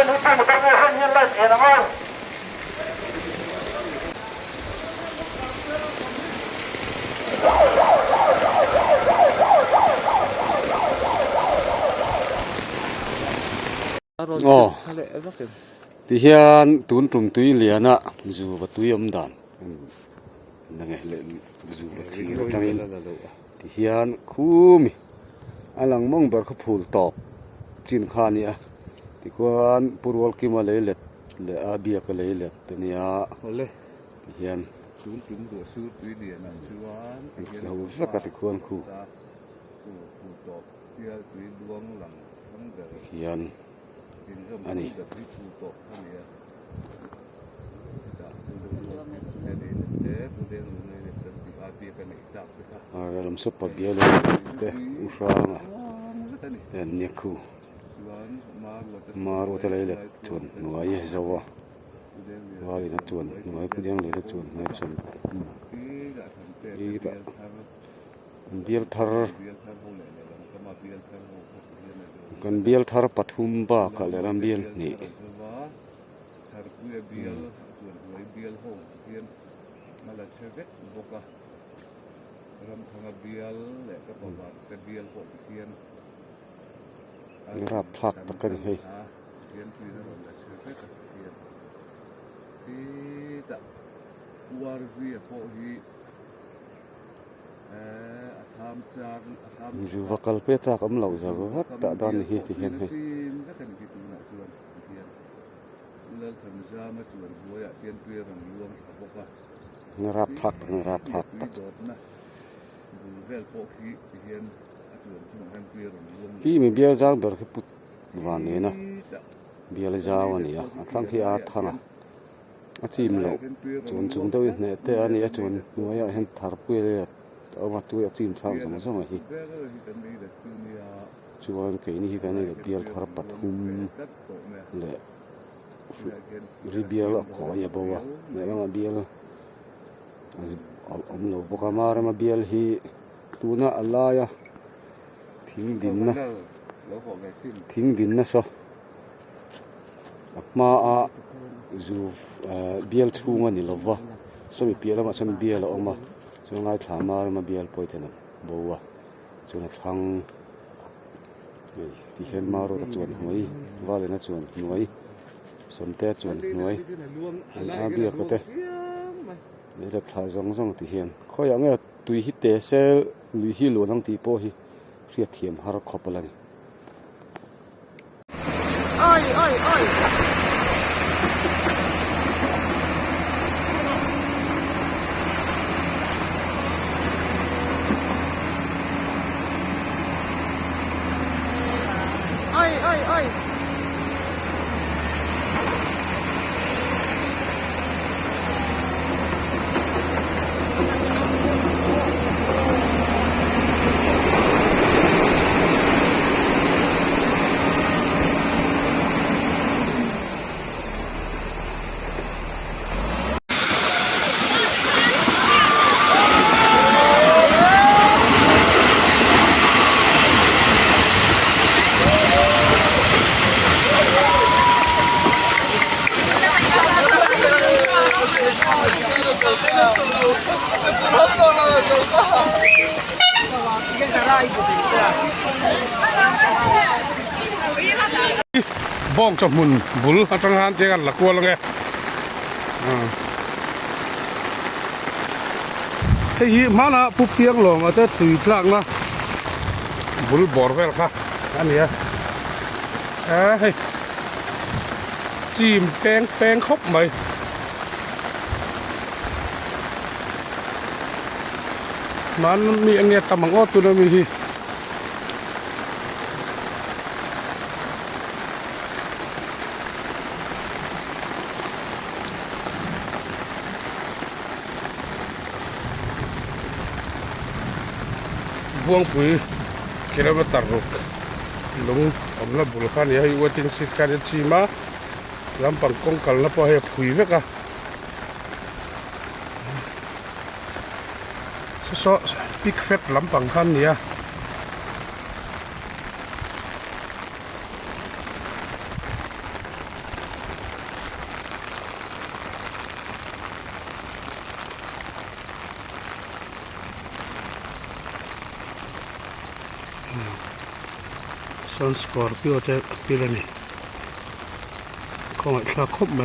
ที่เฮียนตุนตุ่มตุยเหลียนะอยู่ประตูยมด่านนั่นไงเลยอยู่ประตูยมด่านที่เฮียนคู่มีอันหลังมองเบอร์เขาพูดตอบจินขานี่ที่ควรปรวลกิมาเลยเล็ดเลยอาเบียก็เลยเล็ดตัวนี้ที่เฮียนตุนตุ่มตัวซื้อตุยเหลียนั่นชื่อว่าเราสักกะที่ควรคู่พูดตอบเฮียตุยดวงหลังทั้งเดิมเฮียนอันนี้dalam sepak dia teh usahana dan nyaku maru terlelet tuan nuai jawa wali na tuan nuai kudiang lelet tuan na san ida biar thar kan biar thar pathum ba ka leram biar ni thar ku biar tuan nuai biar ho biar mala chevet boka ram thanga bial le ka pawat ka bial ko kian rap thak takan hei kian tu na la chevet kian ti ta war vi ko hi atham chang atham ju vakal pe ta kam lau za wa ta dan hi ti hen hei ka kan ki tu na tuan kian lal tham ja ma tuan boya kian tu ram luang ka boka ngarap thak khi mình bia giang bờ cái bút vàng này nè bia là giàu này à thằng khi ăn thằng à chim lẩu chuẩn chúng tôi này thế anh ấy chuẩn nói là hiện thar quê đấy ở mặt tôi chim sao mà sao mà hi chú anh cái này cái này bia thar bắt hum lệ bia là có gì bao à này là bia là ông lẩu bốc mà mà bia hi tu na Allah ya thing din na so ma a zu bial chunga ni lova so mi piala ma sam bial oma so ngai thama ma bial poitena bowa so na thang ti hen maro ta chuan noi wale na chuan noi somte chuan noi a bia ko te ni la tha zong zong ti hen khoi anga tui hi te sel lui hi lo nang ti po hi ria thiam har khopalani oi oi oi oi oi oi bong cho mun bul atang han te kan lakwa lang e hi mana pu piang lo ma ta tui tlak na bul bor vel kha ania hey chim peng khop mai man mi ania tamang o tu na mi hi buang pui kilometer ruk lung omla bulkan ya hi wating sit kan chima lampang kongkal na po he pui veka so big fat lampang kan ya San Scorpio จะปีละนี่ของคลาครบไหม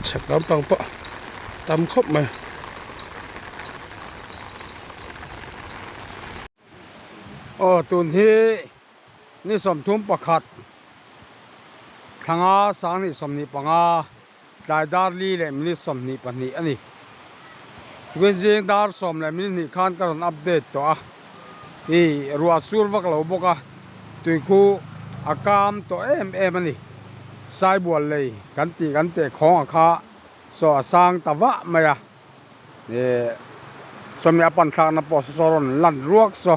ฉักลำปังปะตำครบไหมตุนที่นี่สมทุมประคัดทางอาสังนี่สมนิปังอาลายดาร์ลีเลยมินิสมนิปันนี่อันนี้ทุกสิ่งดาร์สมเลยมินิขันกันอัปเดตตัวที่รัวสูรวักเราบอกว่าตุยคู่อากามตัวมันนี่สายบัวเลยกันเตะของอาคาสอสร้างตะวะมาเนี่ยสมยาปันทางนับปอสรนลันรวกส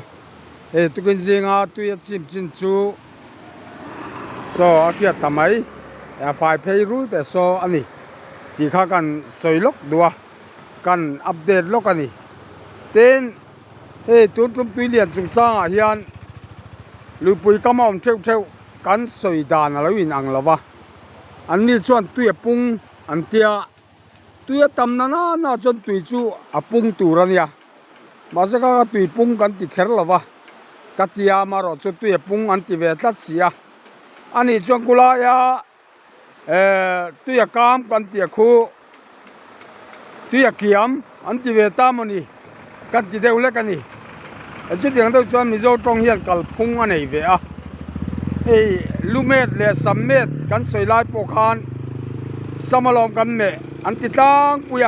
ทุกสิ่งตุยจิมจินจูอาเกียทำไมฝ่ายเพย์รู้แต่อันนี้ที่ข้ากันสวยลกดัวกันอัปเดตลกอันนี้เต้นตุนตุยเลียนจุงจ้างเฮียนหรือปุยกำมอมเช่ากันสวยดานอะไรวินอังละวะอันนี้ชวนตุยปุงอันเตียตุยตำน่าจนตุยจูปุงตูรันยามาสักก็ตุยปุงกันติเขรละวะกัตยามารอจนตุยปุงอันติเวทัสเสียอันนี้จงกุลายาตุยกามกันติคูตุยกิยมอันติเวตามนี่กันติเดวเล็กกันนี่จุดอย่างเดียวจวนมิโซตรงเฮียนกัลพุงอันไหนเวะลูเมดเลสัมเมดกันสวยลายโปคานสมลอมกันเมอันติตังปุย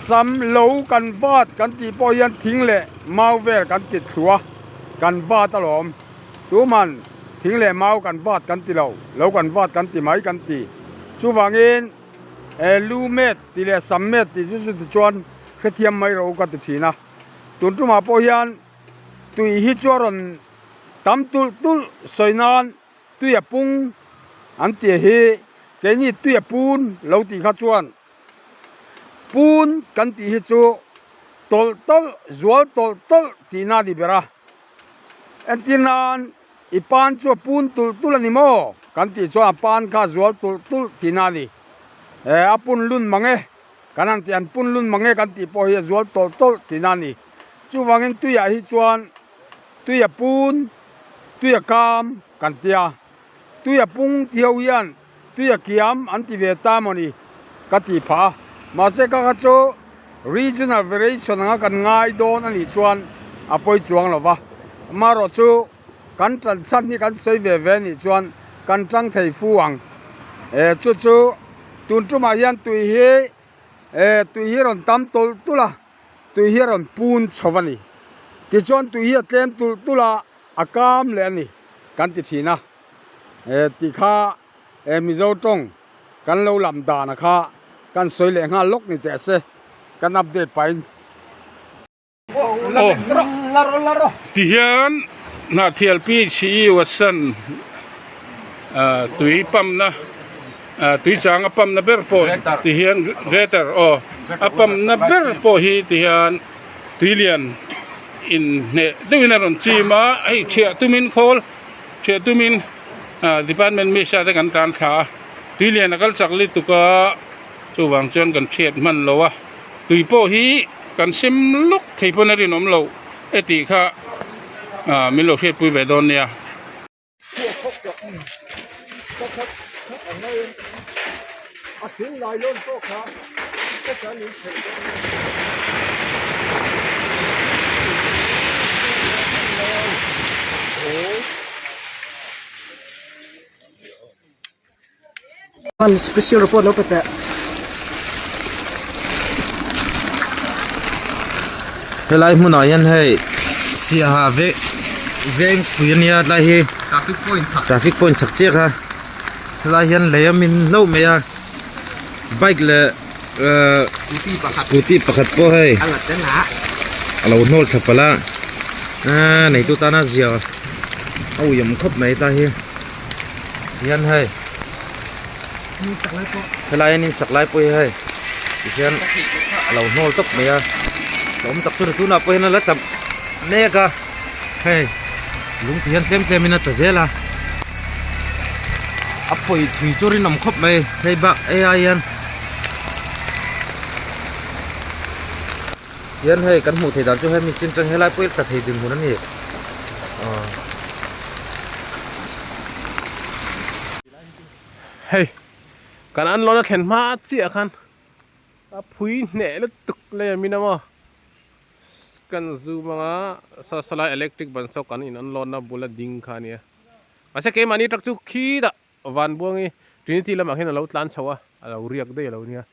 สัมโลกันวาดกันติปอยันทิ้งเละมาเวกันติถัวกันวาดตลอมดูมันทิ้งเละมากันวาดกันติเรากันวาดกันติไม้กันติชูวางเงินลูเมดติเลสัมเมดติสุดจวนเขทียมไม่เรากันติชีนะตุนจุมาปอยันตุยฮิจวรนตำตุลสวยนานตุยปุงอันติเฮแกนี่ตุยปูนเราติขจวนปูนกันติฮิจูตอลจวลตอลตีนาดิเบระอันตินานอีปานชัวปูนตุลนิโมกันติชัวปานข้าจวลตุลตีนาดิอาปุนลุนมังเอกันอันติอันปุนลุนมังเอกันติปอเฮจวลตอลตีนานี่จูวังเงินตุยฮิจวนตุยปูนตุยกามกันเตียตุยปุงเทียวยันตุยกิยมอันติเวตามนี่กติผามาเสกกะโจ regional variation กันง่ายโดนอันนี้ชวนอภัยจวงหรอวะมารอจูกันจันชันนี่กันสวยเวนี่ชวนกันจังไทยฟูวังจูตุนจุมายันตุยเฮรอนตำตุละตุยเฮรอนปูนชวันนี่ที่ชวนตุยเฮเต็มตุละอากามเลยนี่กันติดชีนะติข้ามิโซจงกันเราลำดานะคะกันสวยเลยงาลกนี่แต่เสกันอัปเดตไปที่เฮียนนาเทียลปีชีวัสันตุยปั๊มนะตุยจางปั๊มนะเบอร์โปที่เฮียนเรเตอร์ปั๊มนะเบอร์โปฮีที่เฮียนตุยเลียนอินเนดูวินารันจีมาไอเชียตุมินโคลเชียตุมินdepartment มีชาติกันการขาตุยเลียนนักจักลิตุกะจูวางจนกันเชียดมันโลวะตุยโปฮีกันซิมลุกที่พนักงานโลติค่ะมิโลเชียดปุยเวดอนเนี่ยมัน special report แล้วแต่เวลาหมุนหน่อยยันให้เสียหาเวงคุยเนี่ยได้ให้traffic point ชักเจ๊ค่ะเวลายันเลยมินเล่าไม่ยากไบค์เลยสกูตี้ประคัดพอให้เราโน้ตขับไปละไหนตัวตาหน้าเสียเอาอย่างครบไหนตาให้ยันให้เวลายันสักไล่ไปให้ยันเราโน้ตตกไหมอ่ะผมตักตัวนับไปนั่นแล้วจับเนี่ยก็เฮ้ย ลุงเพียนเซมเซมินะตะเจล่ะอัปปอยถุยจุรินำครบไปให้บักAIยันยันให้กันหูเทดันจุให้มีจินจังให้ไล่ปุ้ยตะเทดึงหูนั่นนี่เฮ้ยกันอันร้อนเห็นมาเจียคันพุยเหน่แล้วตึกเลยมีนะมั้งกันซูมังอ่ะสลายอิเล็กทริกบันซอกกันอินอันร้อนนะบุลดิ้งคันเนี่ยมาสักเกมันนี่ตักจุขี้ดะวันบัวงี้ทีนี้ที่เรามาเห็นเราตลานชัวเราเรียกได้เราเนี่ย